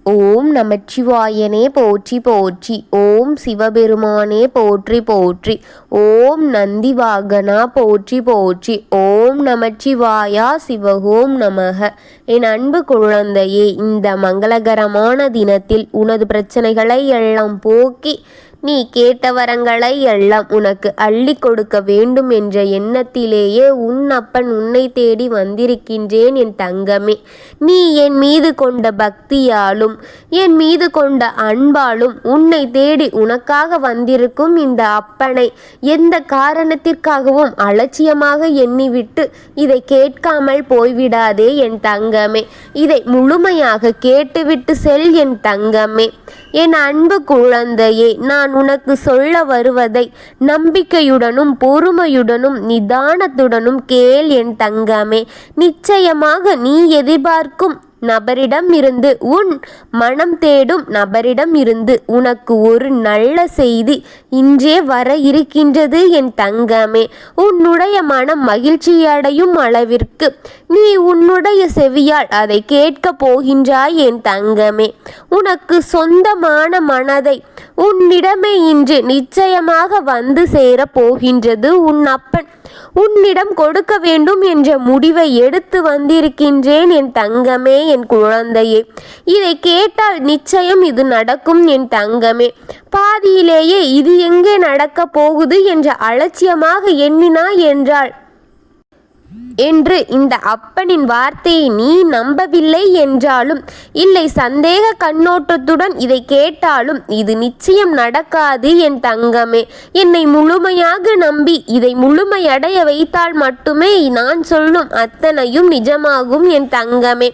ஓம் நமச்சிவாயனே போற்றி போற்றி. ஓம் சிவபெருமானே போற்றி போற்றி. ஓம் நந்தி வாகனா போற்றி போற்றி. ஓம் நமச்சிவாயா சிவகோம் நமக. என் அன்பு குழந்தையே, இந்த மங்களகரமான தினத்தில் உனது பிரச்சனைகளை எல்லாம் போக்கி நீ கேட்ட வரங்களை எல்லாம் உனக்கு அள்ளி கொடுக்க வேண்டும் என்ற எண்ணத்திலேயே உன் அப்பன் உன்னை தேடி வந்திருக்கின்றேன் என் தங்கமே. நீ என் மீது கொண்ட பக்தியாலும் என் மீது கொண்ட அன்பாலும் உன்னை தேடி உனக்காக வந்திருக்கும் இந்த அப்பனை எந்த காரணத்திற்காகவும் அலட்சியமாக எண்ணிவிட்டு இதை கேட்காமல் போய்விடாதே என் தங்கமே. இதை முழுமையாக கேட்டுவிட்டு செல் என் தங்கமே. என் அன்பு குழந்தையே, நான் உனக்கு சொல்ல வருவதை நம்பிக்கையுடனும் பொறுமையுடனும் நிதானத்துடனும் கேள் என் தங்கமே. நிச்சயமாக நீ எதிர்பார்க்கும் நபரிடம் இருந்து, உன் மனம் தேடும் நபரிடம் இருந்து உனக்கு ஒரு நல்ல செய்தி இன்றே வர இருக்கின்றது என் தங்கமே. உன்னுடைய மனம் மகிழ்ச்சியடையும் அளவிற்கு நீ உன்னுடைய செவியால் அதை கேட்கப் போகின்றாய் என் தங்கமே. உனக்கு சொந்தமான மனதை உன்னிடமே இன்று நிச்சயமாக வந்து சேரப் போகின்றது உன் அப்பன். உன்னிடம் கொடுக்க வேண்டும் என்ற முடிவை எடுத்து வந்திருக்கின்றேன் என் தங்கமே, என் குழந்தையே. இதை கேட்டால் நிச்சயம் இது நடக்கும் என் தங்கமே. பாதியிலேயே இது எங்கே நடக்கப் போகுது என்ற அலட்சியமாக எண்ணினாய் என்றால் என்று இந்த அப்பனின் வார்த்தையை நீ நம்பவில்லை என்றாலும், இல்லை சந்தேக கண்ணோட்டத்துடன் இதை கேட்டாலும் இது நிச்சயம் நடக்காது என் தங்கமே. என்னை முழுமையாக நம்பி இதை முழுமையடைய வைத்தால் மட்டுமே நான் சொல்லும் அத்தனையும் நிஜமாகும் என் தங்கமே.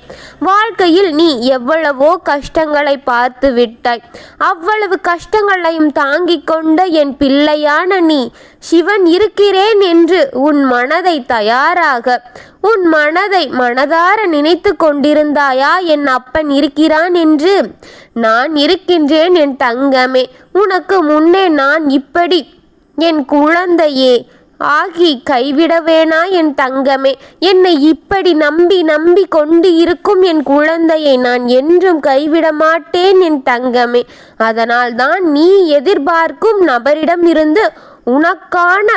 வாழ்க்கையில் நீ எவ்வளவோ கஷ்டங்களை பார்த்து விட்டாய். அவ்வளவு கஷ்டங்களையும் தாங்கிக் கொண்ட என் பிள்ளையான நீ சிவன் இருக்கிறேன் என்று உன் மனதை தயாராக உன் மனதை மனதார நினைத்து கொண்டிருந்தாயா என் அப்பன் இருக்கிறான் என்று? நான் இருக்கின்றேன் என் தங்கமே. உனக்கு முன்னே நான் இப்படி என் குழந்தையே ஆகி கைவிடவேனா என் தங்கமே. என்னை இப்படி நம்பி நம்பி கொண்டு இருக்கும் என் குழந்தையை நான் என்றும் கைவிட மாட்டேன் என் தங்கமே. அதனால் தான் நீ எதிர்பார்க்கும் நபரிடம் இருந்து உனக்கான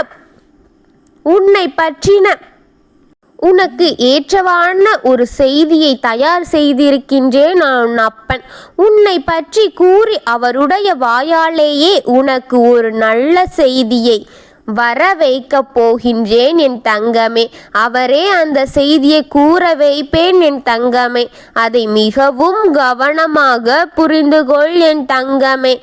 உன்னை பற்றின உனக்கு ஏற்றவான ஒரு செய்தியை தயார் செய்திருக்கின்றேன் நான் அப்பன். உன்னை பற்றி கூறி அவருடைய வாயாலேயே உனக்கு ஒரு நல்ல செய்தியை வர வைக்க போகின்றேன் என் தங்கமே. அவரே அந்த செய்தியை கூற வைப்பேன் என் தங்கமே. அதை மிகவும் கவனமாக புரிந்துகொள் என் தங்கமே.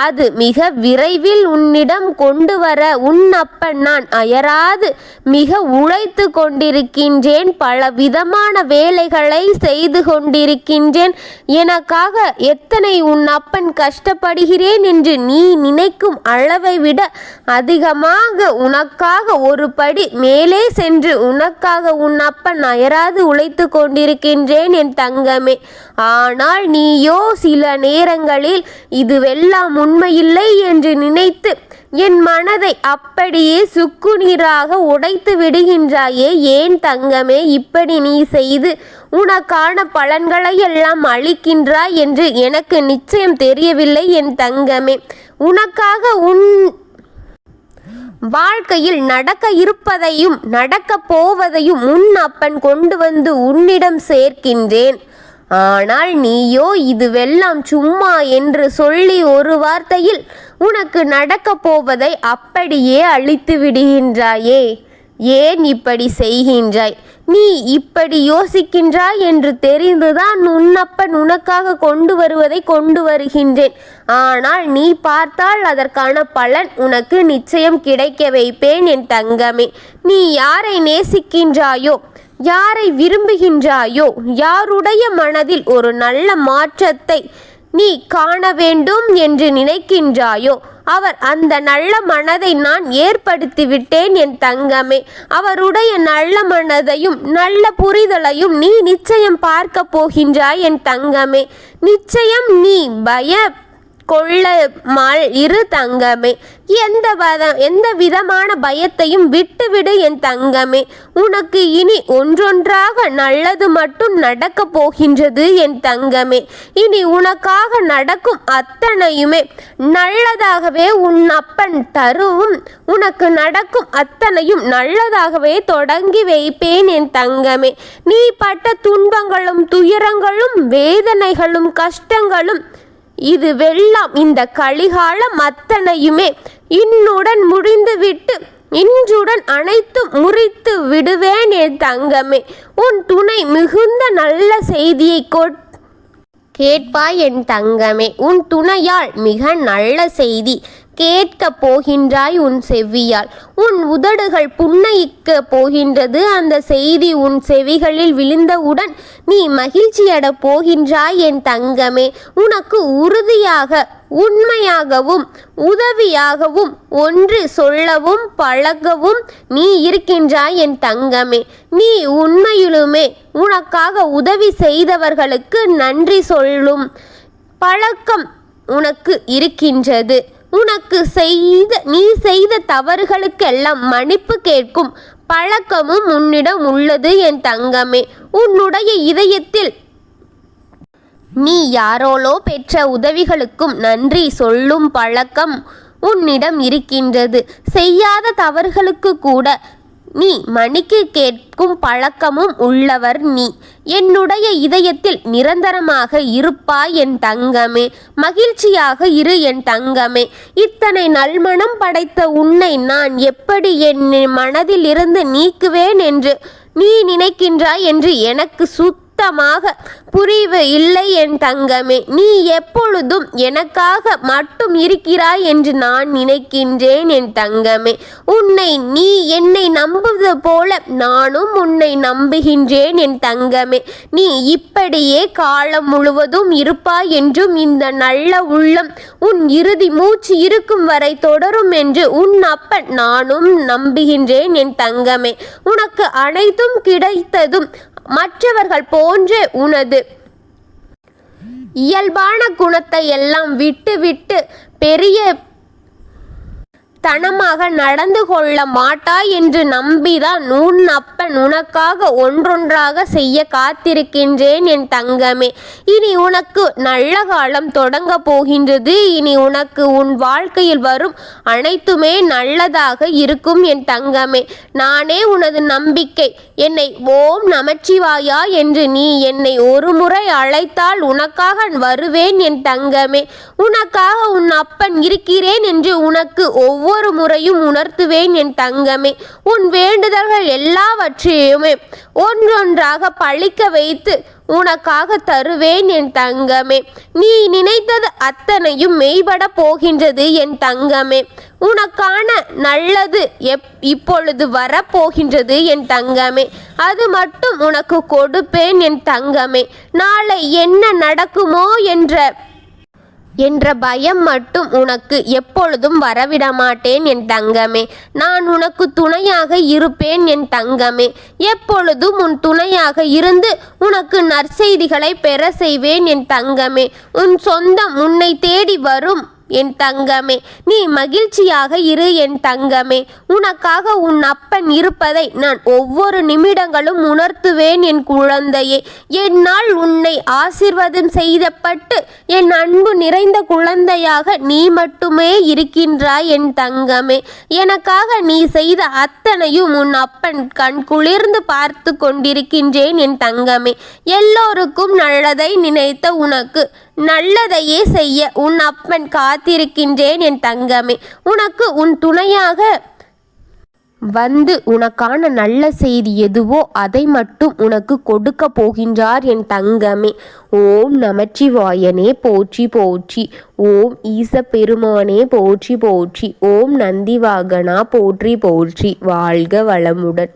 அது மிக விரைவில் உன்னிடம் கொண்டு வர உன் அப்பன் நான் அயராது மிக உழைத்து கொண்டிருக்கின்றேன். பல விதமான வேலைகளை செய்து கொண்டிருக்கின்றேன். எனக்காக எத்தனை உன் அப்பன் கஷ்டப்படுகிறேன் என்று நீ நினைக்கும் அளவை விட அதிகமாக உனக்காக ஒரு படி மேலே சென்று உனக்காக உன் அப்பன் அயராது உழைத்து கொண்டிருக்கின்றேன் என் தங்கமே. ஆனால் நீயோ சில நேரங்களில் இதுவெல்லாம் உண்மையில்லை என்று நினைத்து என் மனதை அப்படியே சுக்கு நீராக உடைத்து விடுகின்றாயே ஏன் தங்கமே? இப்படி நீ செய்து உனக்கான பலன்களை எல்லாம் அளிக்கின்றாய் என்று எனக்கு நிச்சயம் தெரியவில்லை என் தங்கமே. உனக்காக உன் வாழ்க்கையில் நடக்க இருப்பதையும் நடக்க போவதையும் உன் அப்பன் கொண்டு வந்து உன்னிடம் சேர்க்கின்றேன். ஆனால் நீயோ இதுவெல்லாம் சும்மா என்று சொல்லி ஒரு வார்த்தையில் உனக்கு நடக்க போவதை அப்படியே அழித்து விடுகின்றாயே. ஏன் இப்படி செய்கின்றாய்? நீ இப்படி யோசிக்கின்றாய் என்று தெரிந்துதான் உன்னப்பன் உனக்காக கொண்டு வருவதை கொண்டு வருகின்றேன். ஆனால் நீ பார்த்தால் அதற்கான பலன் உனக்கு நிச்சயம் கிடைக்க வைப்பேன் என் தங்கமே. நீ யாரை நேசிக்கின்றாயோ, யாரை விரும்புகின்றாயோ, யாருடைய மனதில் ஒரு நல்ல மாற்றத்தை நீ காண வேண்டும் என்று நினைக்கின்றாயோ அவர் அந்த நல்ல மனதை நான் ஏற்படுத்திவிட்டேன் என் தங்கமே. அவருடைய நல்ல மனதையும் நல்ல புரிதலையும் நீ நிச்சயம் பார்க்க போகின்றாய் என் தங்கமே. நிச்சயம் நீ கொள்ளமால் இரு தங்கமே. எந்த விதமான பயத்தையும் விட்டுவிடு என் தங்கமே. உனக்கு இனி ஒன்றொன்றாக நல்லது மட்டும் நடக்கப் போகின்றது என் தங்கமே. இனி உனக்காக நடக்கும் அத்தனையுமே நல்லதாகவே உன் அப்பன் தரும். உனக்கு நடக்கும் அத்தனையும் நல்லதாகவே தொடங்கி வைப்பேன் என் தங்கமே. நீ பட்ட துன்பங்களும் துயரங்களும் வேதனைகளும் கஷ்டங்களும் இது வெல்லாம் இந்த கலிகாலம் அத்தனையுமே இன்னுடன் முடிந்துவிட்டு இன்றுடன் அனைத்தும் முறித்து விடுவேன் என் தங்கமே. உன் துணை மிகுந்த நல்ல செய்தியை கேட்பாய் என் தங்கமே. உன் துணையால் மிக நல்ல செய்தி கேட்கப் போகின்றாய் உன் செவியால். உன் உதடுகள் புன்னகைக்க போகின்றது. அந்த செய்தி உன் செவிகளில் விழுந்தவுடன் நீ மகிழ்ச்சியட போகின்றாய் என் தங்கமே. உனக்கு உறுதியாக உண்மையாகவும் உதவியாகவும் ஒன்று சொல்லவும் பழகவும் நீ இருக்கின்றாய் என் தங்கமே. நீ உண்மையிலுமே உனக்காக உதவி செய்தவர்களுக்கு நன்றி சொல்லும் பழக்கம் உனக்கு இருக்கின்றது. நீ செய்த தவறுகளுக்கெல்லாம் மன்னிப்பு கேட்கும் பழக்கமும் உன்னிடம் உள்ளது என் தங்கமே. உன்னுடைய இதயத்தில் நீ யாரோலோ பெற்ற உதவிகளுக்கும் நன்றி சொல்லும் பழக்கம் உன்னிடம் இருக்கின்றது. செய்யாத தவறுகளுக்கு கூட நீ மன்னிப்பு கேட்கும் பழக்கமும் உள்ளவர் நீ. என்னுடைய இதயத்தில் நிரந்தரமாக இருப்பாய் என் தங்கமே. மகிழ்ச்சியாக இரு என் தங்கமே. இத்தனை நல்மனம் படைத்த உன்னை நான் எப்படி என் மனதில் இருந்து நீக்குவேன் என்று நீ நினைக்கின்றாய் என்று எனக்கு சுத்தமாக புரிவு இல்லை என் தங்கமே. நீ எப்பொழுதும் எனக்காக மட்டும் இருக்கிறாய் என்று நான் நினைக்கின்றேன் என் தங்கமே. நீ என்னை நம்புவது போல நானும் உன்னை நம்புகின்றேன் என் தங்கமே. நீ இப்படியே காலம் முழுவதும் இருப்பாய் என்றும் இந்த நல்ல உள்ளம் உன் இறுதி மூச்சு இருக்கும் வரை தொடரும் என்று உன் அப்பன் நானும் நம்புகின்றேன் என் தங்கமே. உனக்கு அனைத்தும் கிடைத்ததும் மற்றவர்கள் போன்ற உனது இயல்பான குணத்தை எல்லாம் விட்டு பெரிய தனமாக நடந்து கொள்ள மாட்டாய் என்று நம்பிதான் உன் அப்பன் உனக்காக ஒன்றொன்றாக செய்ய காத்திருக்கின்றேன் என் தங்கமே. இனி உனக்கு நல்ல காலம் தொடங்க போகின்றது. இனி உனக்கு உன் வாழ்க்கையில் வரும் அனைத்துமே நல்லதாக இருக்கும் என் தங்கமே. நானே உனது நம்பிக்கை. என்னை ஓம் நமச்சிவாயா என்று நீ என்னை ஒரு முறை அழைத்தால் உனக்காக வருவேன் என் தங்கமே. உனக்காக உன் அப்பன் இருக்கிறேன் என்று உனக்கு ஒவ்வொரு முறையும் உணர்த்துவேன் என் தங்கமே. உன் வேண்டுதல்கள் எல்லாவற்றையுமே ஒன்றொன்றாக பழிக்க வைத்து உனக்காக தருவேன் என் தங்கமே. நீ நினைத்தது அத்தனையும் மெய்பட போகின்றது என் தங்கமே. உனக்கான நல்லது இப்பொழுது வரப்போகின்றது என் தங்கமே. அது மட்டும் உனக்கு கொடுப்பேன் என் தங்கமே. நாளை என்ன நடக்குமோ என்ற பயம் மட்டும் உனக்கு எப்பொழுதும் வரவிட மாட்டேன் என் தங்கமே. நான் உனக்கு துணையாக இருப்பேன் என் தங்கமே. எப்பொழுதும் உன் துணையாக இருந்து உனக்கு நற்செய்திகளை பெற செய்வேன் என் தங்கமே. உன் சொந்தம் உன்னை தேடி வரும் என் தங்கமே. நீ மகிழ்ச்சியாக இரு என் தங்கமே. உனக்காக உன் அப்பன் இருப்பதை நான் ஒவ்வொரு நிமிடங்களும் உணர்த்துவேன் என் குழந்தையே. என்னால் உன்னை ஆசீர்வாதம் செய்தப்பட்டு என் அன்பு நிறைந்த குழந்தையாக நீ மட்டுமே இருக்கின்றாய் என் தங்கமே. எனக்காக நீ செய்த அத்தனையும் உன் அப்பன் கண் குளிர்ந்து பார்த்து கொண்டிருக்கின்றேன் என் தங்கமே. எல்லோருக்கும் நல்லதை நினைத்த உனக்கு நல்லதையே செய்ய உன் அப்பன் காத்திருக்கின்றேன் என் தங்கமே. உனக்கு உன் துணையாக வந்து உனக்கான நல்ல செய்தி எதுவோ அதை மட்டும் உனக்கு கொடுக்க போகின்றார் என் தங்கமே. ஓம் நமச்சிவாயனே போற்றி போற்றி. ஓம் ஈச பெருமானே போற்றி போற்றி. ஓம் நந்திவாகனா போற்றி போற்றி. வாழ்க வளமுடன்.